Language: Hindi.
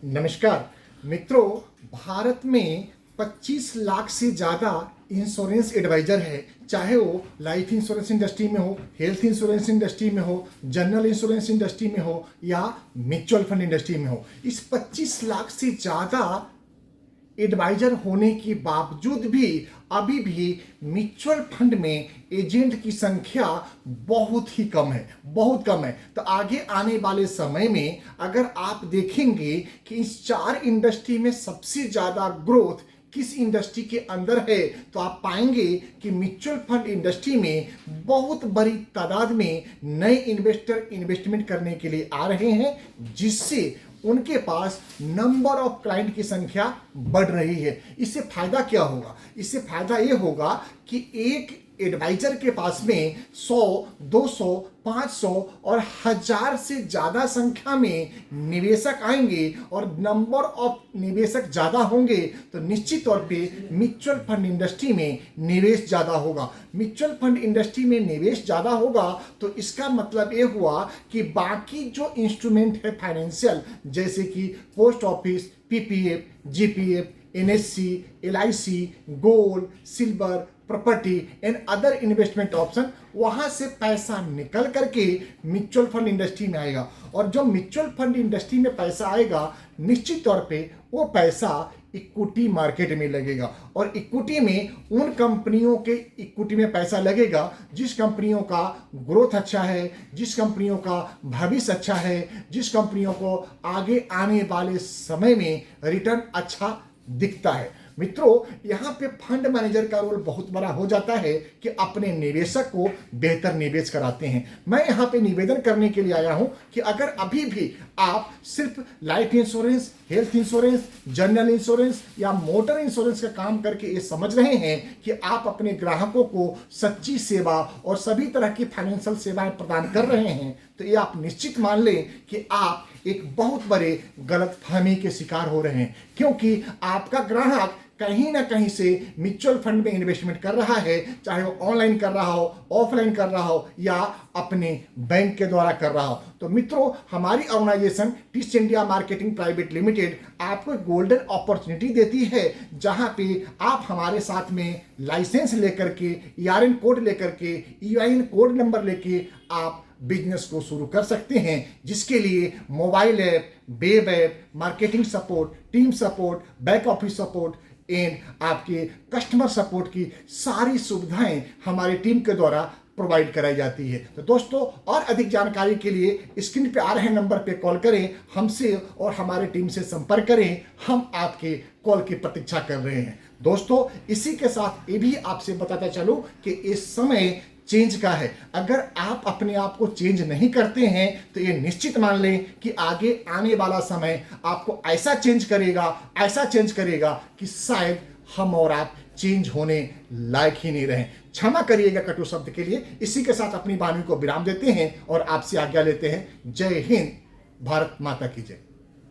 नमस्कार मित्रों, भारत में 25 लाख से ज़्यादा इंश्योरेंस एडवाइज़र है। चाहे वो लाइफ इंश्योरेंस इंडस्ट्री में हो, हेल्थ इंश्योरेंस इंडस्ट्री में हो, जनरल इंश्योरेंस इंडस्ट्री में हो या म्यूचुअल फंड इंडस्ट्री में हो। इस 25 लाख से ज़्यादा एडवाइजर होने के बावजूद भी अभी भी म्यूचुअल फंड में एजेंट की संख्या बहुत ही कम है, बहुत कम है। तो आगे आने वाले समय में अगर आप देखेंगे कि इस चार इंडस्ट्री में सबसे ज़्यादा ग्रोथ किस इंडस्ट्री के अंदर है, तो आप पाएंगे कि म्यूचुअल फंड इंडस्ट्री में बहुत बड़ी तादाद में नए इन्वेस्टर इन्वेस्टमेंट करने के लिए आ रहे हैं, जिससे उनके पास नंबर ऑफ क्लाइंट की संख्या बढ़ रही है। इससे फायदा क्या होगा? इससे फायदा ये होगा कि एक एडवाइजर के पास में 100, 200, 500 और 1000 से ज़्यादा संख्या में निवेशक आएंगे और नंबर ऑफ निवेशक ज़्यादा होंगे तो निश्चित तौर पे म्यूचुअल फंड इंडस्ट्री में निवेश ज़्यादा होगा। म्यूचुअल फंड इंडस्ट्री में निवेश ज़्यादा होगा तो इसका मतलब ये हुआ कि बाकी जो इंस्ट्रूमेंट है फाइनेंशियल, जैसे कि post office, PPF, GPF, NSC, LIC, gold, silver, property and other investment option, वहां से पैसा निकल करके म्यूचुअल फंड इंडस्ट्री में आएगा। और जो म्यूचुअल फंड इंडस्ट्री में पैसा आएगा, निश्चित तौर पे वो पैसा इक्विटी मार्केट में लगेगा। और इक्विटी में उन कंपनियों के इक्विटी में पैसा लगेगा जिस कंपनियों का ग्रोथ अच्छा है, जिस कंपनियों का भविष्य अच्छा है, जिस कंपनियों को आगे आने वाले समय में रिटर्न अच्छा दिखता है। मित्रों, यहाँ पे फंड मैनेजर का रोल बहुत बड़ा हो जाता है कि अपने निवेशक को बेहतर निवेश कराते हैं। मैं यहाँ पे निवेदन करने के लिए आया हूँ कि अगर अभी भी आप सिर्फ life insurance, health insurance, general insurance या मोटर इंश्योरेंस का काम करके ये समझ रहे हैं कि आप अपने ग्राहकों को सच्ची सेवा और सभी तरह की फाइनेंशियल सेवाएं प्रदान कर रहे हैं, तो ये आप निश्चित मान लें कि आप एक बहुत बड़े गलतफहमी के शिकार हो रहे हैं, क्योंकि आपका ग्राहक कहीं ना कहीं से म्यूचुअल फंड में इन्वेस्टमेंट कर रहा है, चाहे वो ऑनलाइन कर रहा हो, ऑफलाइन कर रहा हो या अपने बैंक के द्वारा कर रहा हो। तो मित्रों, हमारी organisation tips India marketing private limited आपको एक गोल्डन अपॉर्चुनिटी देती है, जहां पे आप हमारे साथ में लाइसेंस लेकर के, ईआरएन कोड लेकर के, ईआईएन कोड नंबर लेके आप बिजनेस को शुरू कर सकते हैं, जिसके लिए mobile app, web app, marketing support, team support, back office support and आपके कस्टमर सपोर्ट की सारी सुविधाएं हमारी टीम के द्वारा प्रोवाइड कराई जाती है। तो दोस्तों, और अधिक जानकारी के लिए स्क्रीन पे आ रहे नंबर पे कॉल करें, हमसे और हमारे टीम से संपर्क करें। हम आपके कॉल की प्रतीक्षा कर रहे हैं। दोस्तों, इसी के साथ ये भी आपसे बताता चलूं कि इस समय चेंज का है। अगर आप अपने आप को चेंज नहीं करते हैं तो ये निश्चित मान लें कि आगे आने वाला समय आपको ऐसा चेंज करेगा कि शायद हम और आप चेंज होने लायक ही नहीं रहे। क्षमा करिएगा कटु शब्द के लिए। इसी के साथ अपनी वाणी को विराम देते हैं और आपसे आज्ञा लेते हैं। जय हिंद, भारत माता की जय।